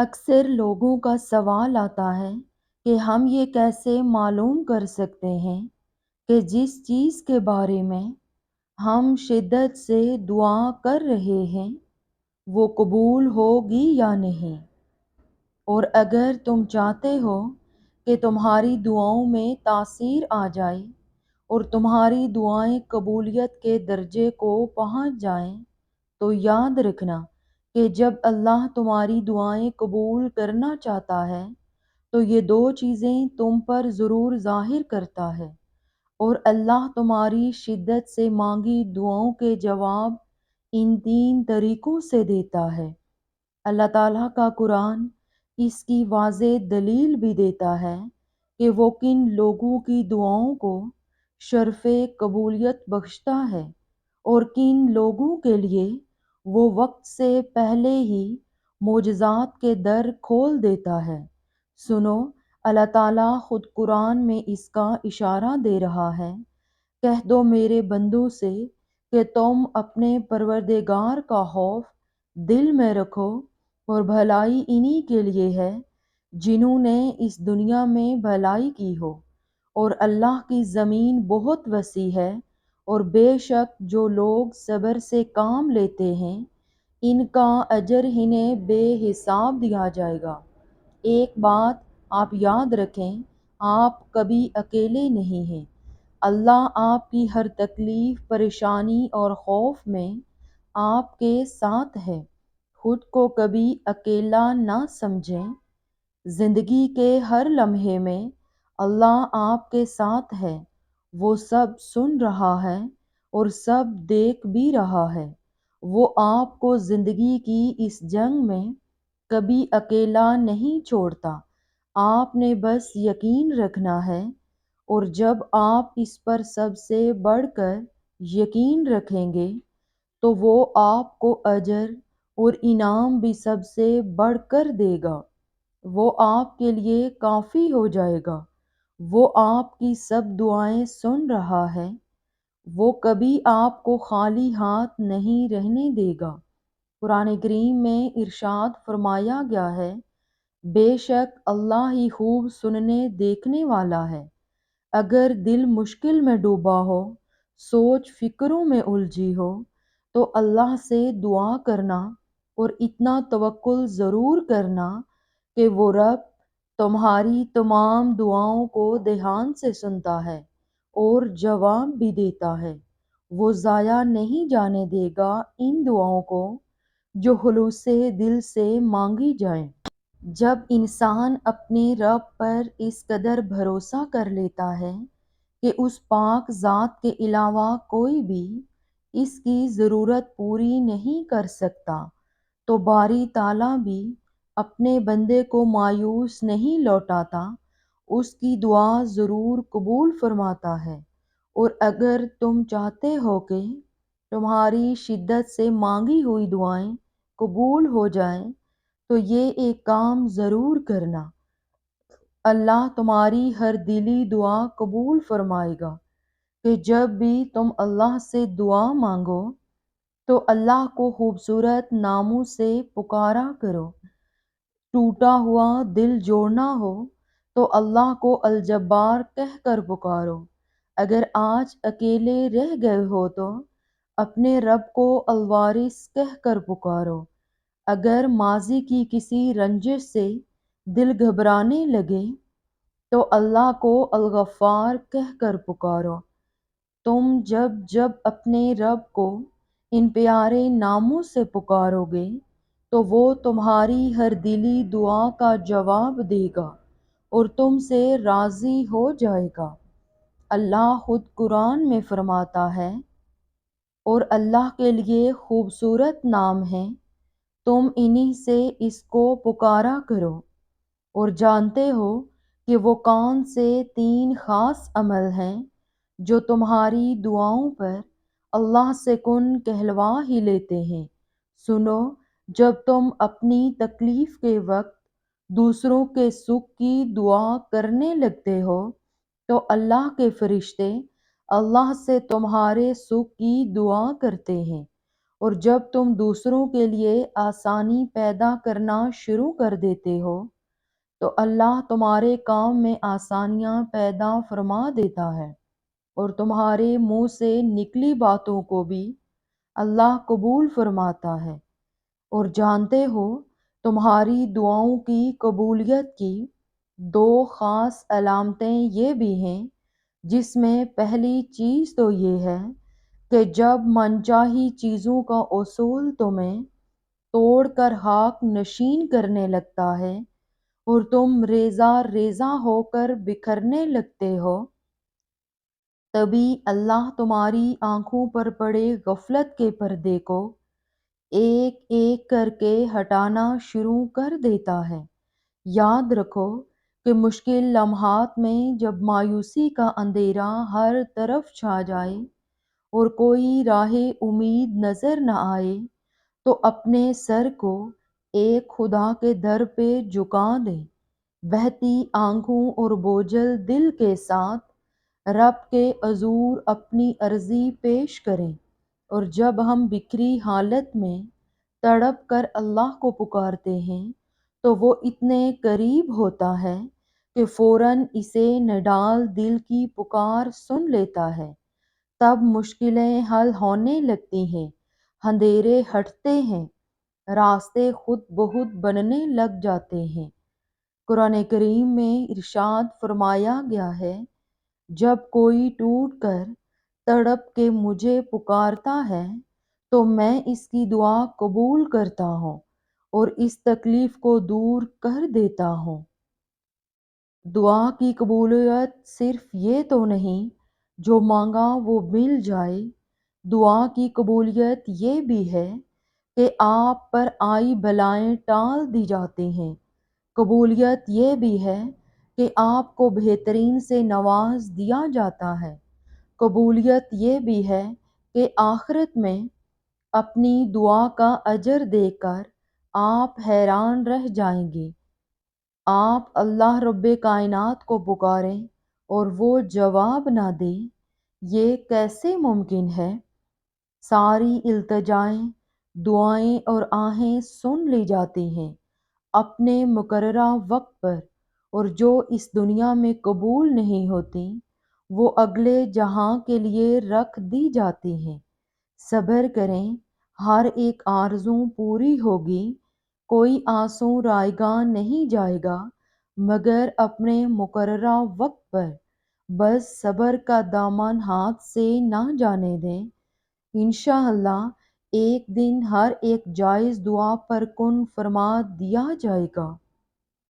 اکثر لوگوں کا سوال آتا ہے کہ ہم یہ کیسے معلوم کر سکتے ہیں کہ جس چیز کے بارے میں ہم شدت سے دعا کر رہے ہیں وہ قبول ہوگی یا نہیں، اور اگر تم چاہتے ہو کہ تمہاری دعاؤں میں تاثیر آ جائے اور تمہاری دعائیں قبولیت کے درجے کو پہنچ جائیں، تو یاد رکھنا کہ جب اللہ تمہاری دعائیں قبول کرنا چاہتا ہے تو یہ دو چیزیں تم پر ضرور ظاہر کرتا ہے، اور اللہ تمہاری شدت سے مانگی دعاؤں کے جواب ان تین طریقوں سے دیتا ہے۔ اللہ تعالیٰ کا قرآن اس کی واضح دلیل بھی دیتا ہے کہ وہ کن لوگوں کی دعاؤں کو شرف قبولیت بخشتا ہے اور کن لوگوں کے لیے وہ وقت سے پہلے ہی معجزات کے در کھول دیتا ہے۔ سنو، اللہ تعالیٰ خود قرآن میں اس کا اشارہ دے رہا ہے، کہہ دو میرے بندوں سے کہ تم اپنے پروردگار کا خوف دل میں رکھو، اور بھلائی انہی کے لیے ہے جنہوں نے اس دنیا میں بھلائی کی ہو، اور اللہ کی زمین بہت وسیع ہے، اور بے شک جو لوگ صبر سے کام لیتے ہیں ان کا اجر انہیں بے حساب دیا جائے گا۔ ایک بات آپ یاد رکھیں، آپ کبھی اکیلے نہیں ہیں۔ اللہ آپ کی ہر تکلیف، پریشانی اور خوف میں آپ کے ساتھ ہے۔ خود کو کبھی اکیلا نہ سمجھیں، زندگی کے ہر لمحے میں اللہ آپ کے ساتھ ہے، وہ سب سن رہا ہے اور سب دیکھ بھی رہا ہے۔ وہ آپ کو زندگی کی اس جنگ میں کبھی اکیلا نہیں چھوڑتا، آپ نے بس یقین رکھنا ہے، اور جب آپ اس پر سب سے بڑھ کر یقین رکھیں گے تو وہ آپ کو اجر اور انعام بھی سب سے بڑھ کر دے گا۔ وہ آپ کے لیے کافی ہو جائے گا، وہ آپ کی سب دعائیں سن رہا ہے، وہ کبھی آپ کو خالی ہاتھ نہیں رہنے دے گا۔ قرآن کریم میں ارشاد فرمایا گیا ہے، بے شک اللہ ہی خوب سننے دیکھنے والا ہے۔ اگر دل مشکل میں ڈوبا ہو، سوچ فکروں میں الجھی ہو، تو اللہ سے دعا کرنا اور اتنا توکل ضرور کرنا کہ وہ رب تمہاری تمام دعاؤں کو دھیان سے سنتا ہے اور جواب بھی دیتا ہے۔ وہ ضائع نہیں جانے دے گا ان دعاؤں کو جو خلوص دل سے مانگی جائیں۔ جب انسان اپنے رب پر اس قدر بھروسہ کر لیتا ہے کہ اس پاک ذات کے علاوہ کوئی بھی اس کی ضرورت پوری نہیں کر سکتا، تو باری تعالیٰ بھی اپنے بندے کو مایوس نہیں لوٹاتا، اس کی دعا ضرور قبول فرماتا ہے۔ اور اگر تم چاہتے ہو کہ تمہاری شدت سے مانگی ہوئی دعائیں قبول ہو جائیں تو یہ ایک کام ضرور کرنا، اللہ تمہاری ہر دلی دعا قبول فرمائے گا کہ جب بھی تم اللہ سے دعا مانگو تو اللہ کو خوبصورت ناموں سے پکارا کرو۔ ٹوٹا ہوا دل جوڑنا ہو تو اللہ کو الجبار کہہ کر پکارو۔ اگر آج اکیلے رہ گئے ہو تو اپنے رب کو الوارث کہہ کر پکارو۔ اگر ماضی کی کسی رنجش سے دل گھبرانے لگے تو اللہ کو الغفار کہہ کر پکارو۔ تم جب جب اپنے رب کو ان پیارے ناموں سے پکارو گے تو وہ تمہاری ہر دلی دعا کا جواب دے گا اور تم سے راضی ہو جائے گا۔ اللہ خود قرآن میں فرماتا ہے، اور اللہ کے لیے خوبصورت نام ہیں، تم انہی سے اس کو پکارا کرو۔ اور جانتے ہو کہ وہ کون سے تین خاص عمل ہیں جو تمہاری دعاؤں پر اللہ سے کن کہلوا ہی لیتے ہیں۔ سنو، جب تم اپنی تکلیف کے وقت دوسروں کے سکھ کی دعا کرنے لگتے ہو تو اللہ کے فرشتے اللہ سے تمہارے سکھ کی دعا کرتے ہیں، اور جب تم دوسروں کے لیے آسانی پیدا کرنا شروع کر دیتے ہو تو اللہ تمہارے کام میں آسانیاں پیدا فرما دیتا ہے، اور تمہارے منہ سے نکلی باتوں کو بھی اللہ قبول فرماتا ہے۔ اور جانتے ہو تمہاری دعاؤں کی قبولیت کی دو خاص علامتیں یہ بھی ہیں، جس میں پہلی چیز تو یہ ہے کہ جب منچاہی چیزوں کا اصول تمہیں توڑ کر خاک نشین کرنے لگتا ہے اور تم ریزہ ریزہ ہو کر بکھرنے لگتے ہو، تبھی اللہ تمہاری آنکھوں پر پڑے غفلت کے پردے کو ایک ایک کر کے ہٹانا شروع کر دیتا ہے۔ یاد رکھو کہ مشکل لمحات میں جب مایوسی کا اندھیرا ہر طرف چھا جائے اور کوئی راہ امید نظر نہ آئے تو اپنے سر کو ایک خدا کے در پہ جھکا دیں، بہتی آنکھوں اور بوجھل دل کے ساتھ رب کے حضور اپنی عرضی پیش کریں، اور جب ہم بکھری حالت میں تڑپ کر اللہ کو پکارتے ہیں تو وہ اتنے قریب ہوتا ہے کہ فوراً اسے نڈال دل کی پکار سن لیتا ہے۔ تب مشکلیں حل ہونے لگتی ہیں، اندھیرے ہٹتے ہیں، راستے خود بخود بننے لگ جاتے ہیں۔ قرآن کریم میں ارشاد فرمایا گیا ہے، جب کوئی ٹوٹ کر تڑپ کے مجھے پکارتا ہے تو میں اس کی دعا قبول کرتا ہوں اور اس تکلیف کو دور کر دیتا ہوں۔ دعا کی قبولیت صرف یہ تو نہیں جو مانگا وہ مل جائے، دعا کی قبولیت یہ بھی ہے کہ آپ پر آئی بلائیں ٹال دی جاتی ہیں۔ قبولیت یہ بھی ہے کہ آپ کو بہترین سے نواز دیا جاتا ہے۔ قبولیت یہ بھی ہے کہ آخرت میں اپنی دعا کا اجر دیکھ کر آپ حیران رہ جائیں گے۔ آپ اللہ رب کائنات کو پکاریں اور وہ جواب نہ دے، یہ کیسے ممکن ہے؟ ساری التجائیں، دعائیں اور آہیں سن لی جاتی ہیں اپنے مقررہ وقت پر، اور جو اس دنیا میں قبول نہیں ہوتی وہ اگلے جہاں کے لیے رکھ دی جاتی ہیں۔ صبر کریں، ہر ایک آرزو پوری ہوگی، کوئی آنسو رائگاں نہیں جائے گا مگر اپنے مقررہ وقت پر، بس صبر کا دامن ہاتھ سے نہ جانے دیں، انشاءاللہ ایک دن ہر ایک جائز دعا پر کن فرما دیا جائے گا۔